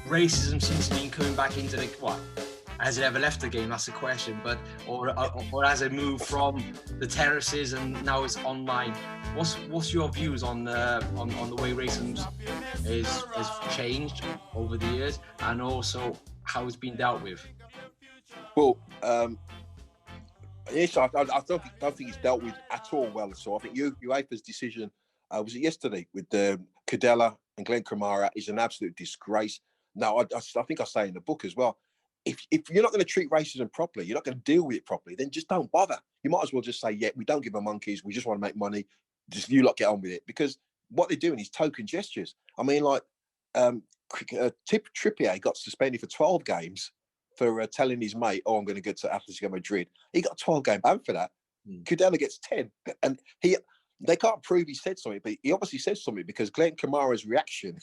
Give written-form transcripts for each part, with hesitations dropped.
racism seems to be coming back into the what? Has it ever left the game? That's the question. But or has it moved from the terraces and now it's online? What's your views on the way racism has changed over the years, and also how it's been dealt with? Well, yes, I don't think it's dealt with at all well. So I think UEFA's decision was it yesterday with Cadella and Glenn Kamara is an absolute disgrace. Now, I think I say in the book as well, if you're not going to treat racism properly, you're not going to deal with it properly, then just don't bother. You might as well just say, yeah, we don't give a monkeys. We just want to make money. Just you lot get on with it. Because what they're doing is token gestures. I mean, like Trippier got suspended for 12 games for telling his mate, oh, I'm going to go to Atletico Madrid. He got a 12-game ban for that. Cadella gets 10. And they can't prove he said something, but he obviously said something because Glenn Kamara's reaction,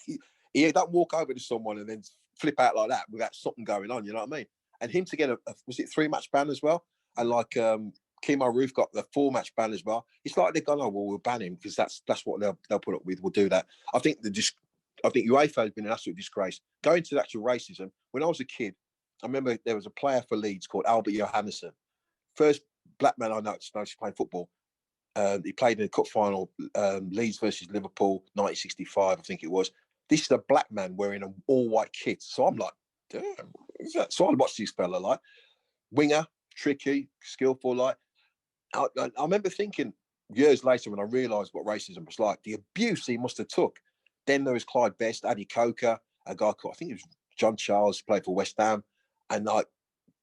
he don't walk over to someone and then flip out like that without something going on, you know what I mean? And him to get was it 3-match ban as well? And like Kemar Roof got the 4-match ban as well. It's like they're going, oh, well, we'll ban him because that's what they'll put up with. We'll do that. I think UEFA has been an absolute disgrace. Going to the actual racism, when I was a kid, I remember there was a player for Leeds called Albert Johannesson. First black man I noticed playing football. He played in the cup final, Leeds versus Liverpool, 1965, I think it was. This is a black man wearing an all-white kit. So I'm like, damn, is that? So I watched this fella, like, winger, tricky, skillful, like. I remember thinking years later when I realised what racism was like, the abuse he must have took. Then there was Clyde Best, Addy Coker, a guy called, I think it was John Charles, played for West Ham. And like,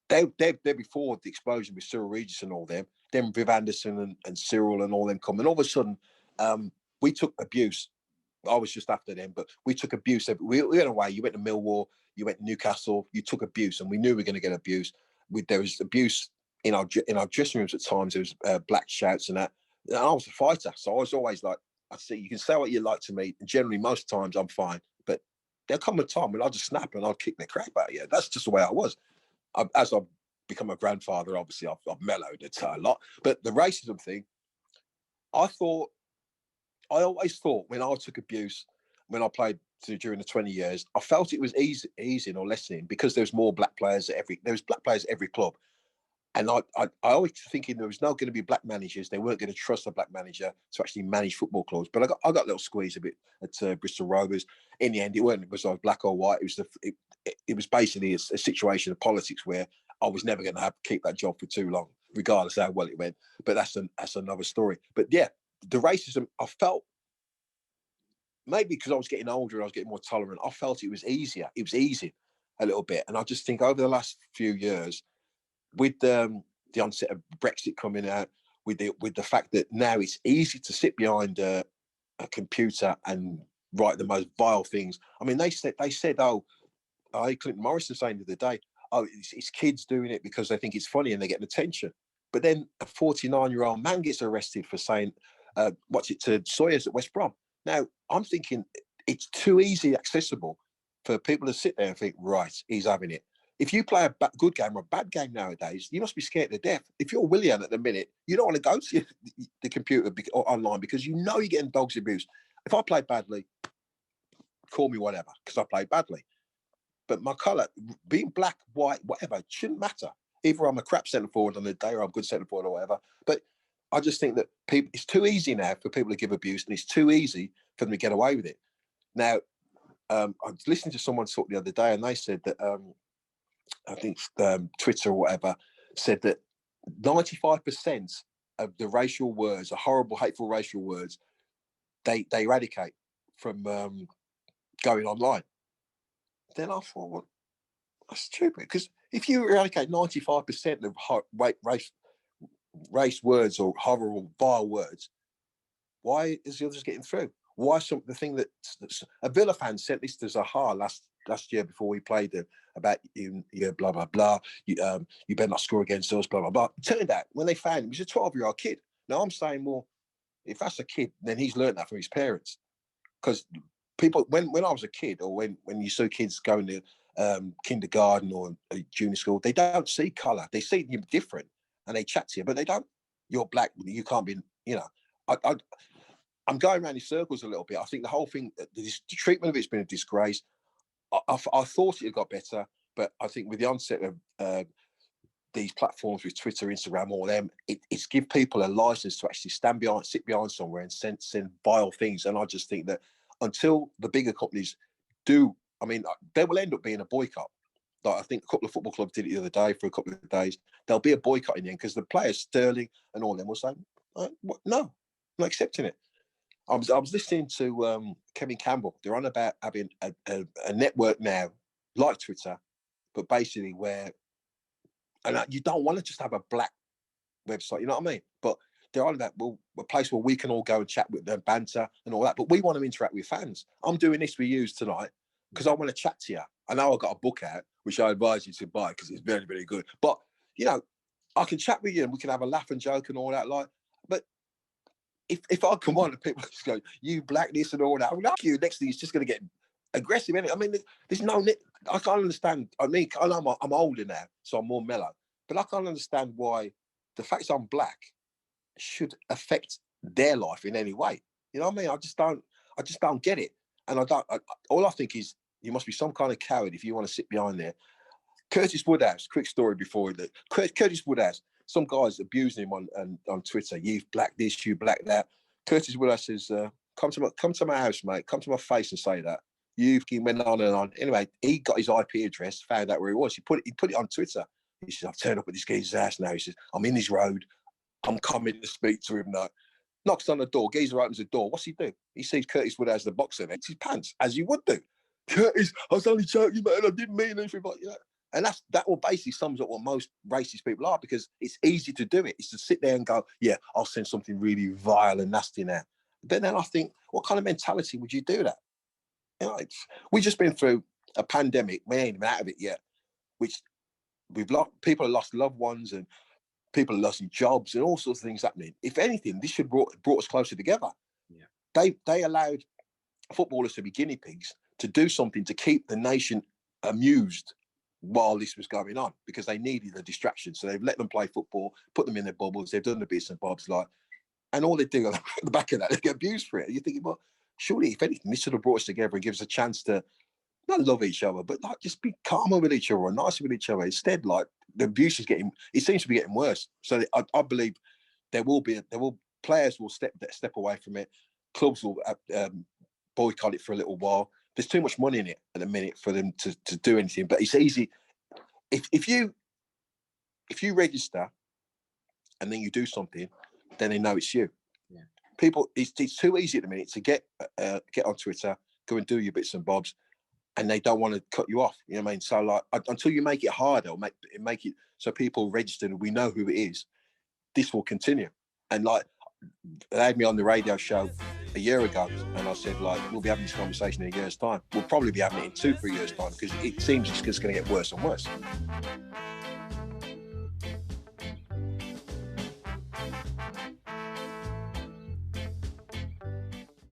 they're before the explosion with Cyril Regis and all them. Then Viv Anderson and Cyril and all them come. And all of a sudden, we took abuse. I was just after them, but we took abuse. We went away. You went to Millwall, you went to Newcastle, you took abuse, and we knew we were going to get abuse. There was abuse in our dressing rooms at times. There was black shouts and that. And I was a fighter, so I was always like, I see, you can say what you like to me, and generally most times I'm fine, but there'll come a time when I'll just snap and I'll kick the crap out of you. That's just the way I was. As I've become a grandfather, obviously I've mellowed it a lot. But the racism thing, I always thought when I took abuse, when I played during the 20 years, I felt it was easing or lessening because there was more black players at every club. And I always thinking there was not going to be black managers. They weren't going to trust a black manager to actually manage football clubs. But I got a little squeeze a bit at Bristol Rovers. In the end, it was like black or white. It was basically a situation of politics where I was never going to keep that job for too long, regardless of how well it went. But that's another story. But yeah, the racism, I felt, maybe because I was getting older and I was getting more tolerant, I felt it was easier. It was easy a little bit. And I just think over the last few years, with the onset of Brexit coming out, with the fact that now it's easy to sit behind a computer and write the most vile things. I mean, they said, oh, Clinton Morrison saying the other day, oh, it's kids doing it because they think it's funny and they're getting attention. But then a 49-year-old man gets arrested for saying, to Sawyers at West Brom. Now, I'm thinking it's too easy accessible for people to sit there and think, right, he's having it. If you play a good game or a bad game nowadays, you must be scared to death. If you're Willian at the minute, you don't want to go to the computer or online because you know you're getting dogs abuse. If I play badly, call me whatever, because I played badly. But my colour, being black, white, whatever, it shouldn't matter. Either I'm a crap centre forward on the day or I'm a good centre forward or whatever. But I just think that it's too easy now for people to give abuse, and it's too easy for them to get away with it. Now, I was listening to someone talk the other day, and they said that, I think Twitter or whatever, said that 95% of the racial words, the horrible, hateful racial words, they eradicate from going online. Then I thought, well, that's stupid, because if you eradicate 95% of race words or horrible, vile words, why is the others getting through? Why the thing that a Villa fan sent this to Zaha last year before we played them about you blah blah blah, you better not score against us, blah blah blah. It turned out when they found him, he was a 12-year-old kid. Now I'm saying, well, if that's a kid, then he's learned that from his parents. Because people, when I was a kid, or when you saw kids going to kindergarten or junior school, they don't see colour. They see you different and they chat to you, but they don't. You're black, you can't be. I'm going around in circles a little bit. I think the whole thing, the treatment of it's been a disgrace. I thought it had got better, but I think with the onset of these platforms with Twitter, Instagram, all them, it's give people a license to actually sit behind somewhere and send vile things. And I just think that until the bigger companies do, I mean, there will end up being a boycott. Like I think a couple of football clubs did it the other day for a couple of days. There'll be a boycott in the end because the players, Sterling and all them, will say, no, I'm not accepting it. I was listening to Kevin Campbell. They're on about having a network now, like Twitter, but basically where, and you don't want to just have a black website, you know what I mean? But they're on about, well, a place where we can all go and chat with them, banter and all that. But we want to interact with fans. I'm doing this with you tonight because I want to chat to you. I know I've got a book out, which I advise you to buy because it's very, very good. But, you know, I can chat with you and we can have a laugh and joke and all that. Like, but if I come on and people just go, you black this and all that, I'm like, you, next thing it's just going to get aggressive, innit? I mean, there's no, I can't understand. I mean, I know I'm older now, so I'm more mellow, but I can't understand why the fact I'm black should affect their life in any way. You know what I mean? I just don't get it. And all I think is you must be some kind of coward if you want to sit behind there. Curtis Woodhouse, quick story before that. Curtis Woodhouse, some guys abusing him on Twitter. You black this, you black that. Curtis Woodhouse says, come to my house, mate. Come to my face and say that. He went on and on. Anyway, he got his IP address, found out where he was. He put it on Twitter. He says, I've turned up at this geezer's house now. He says, I'm in his road. I'm coming to speak to him now. Knocks on the door. Geezer opens the door. What's he do? He sees Curtis Woodhouse, the boxer, and his pants, as you would do. Curtis, I was only joking, man. I didn't mean anything. But, you know, and that will basically sums up what most racist people are, because it's easy to do it. It's to sit there and go, yeah, I'll send something really vile and nasty now. But then I think, what kind of mentality would you do that? You know, we've just been through a pandemic. We ain't even out of it yet, which people have lost loved ones and people have lost jobs and all sorts of things happening. If anything, this should brought us closer together. Yeah. They allowed footballers to be guinea pigs to do something to keep the nation amused while this was going on, because they needed a distraction. So they've let them play football, put them in their bubbles. They've done the bits and bobs, like, and all they do at the back of that, they get abused for it. You're thinking, well, surely, if anything, this should have brought us together and give us a chance to not love each other, but like just be calmer with each other or nicer with each other. Instead, like, the abuse is it seems to be getting worse. So I believe players will step away from it. Clubs will boycott it for a little while. There's too much money in it at the minute for them to do anything. But it's easy if you register and then you do something, then they know it's you. Yeah. People, it's too easy at the minute to get on Twitter, go and do your bits and bobs, and they don't want to cut you off. You know what I mean? So like, until you make it harder, or make it so people register and we know who it is, this will continue. And like, they had me on the radio show a year ago, and I said, like, we'll be having this conversation in a year's time. We'll probably be having it in 2-3 years' time, because it seems it's just going to get worse and worse.